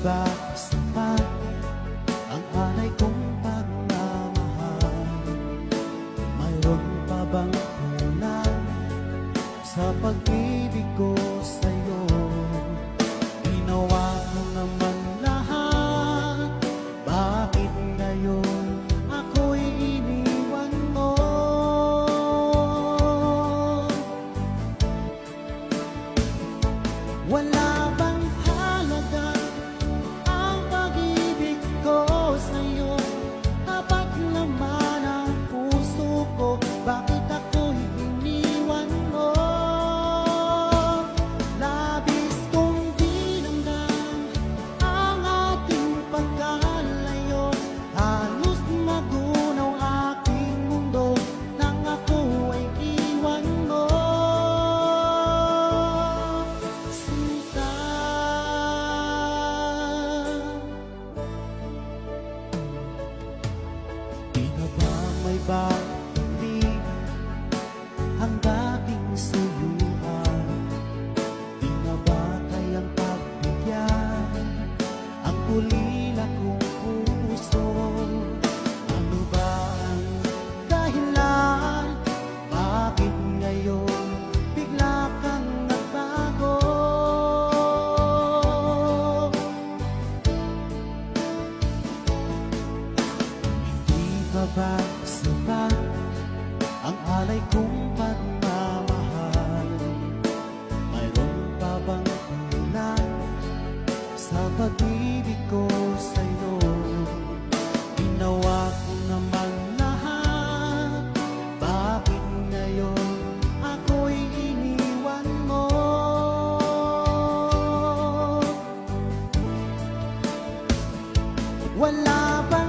ba sapat ang alay kong pagmamahal? Mayroon pa bang kulang sa pag-ibig ko sa'yo? Ginawa ko naman lahat, bakit ngayon ako'y iniwan mo? Wala bang halaga ang pag-ibig ko sa'yo? Tapat naman ang puso ko, bakit ako'y iniwan mo? Labis kong dinamdam ang ating pagkalayo, halos magunaw aking mundo nang ako ay iwan mo. Sinta, di na ba may babalik ang dating suyuan? Di na ba kayang pagbigyan ang ulila kong puso? Ano ba ang dahilan? Bakit ngayon bigla kang nagbago? Hindi pa ba sapat ang alay kong pagmamahal? Mayroon pa bang kulang sa pag-ibig ko sa'yo? Ginawa ko naman lahat, bakit ngayon ako'y iniwan mo? Wala ba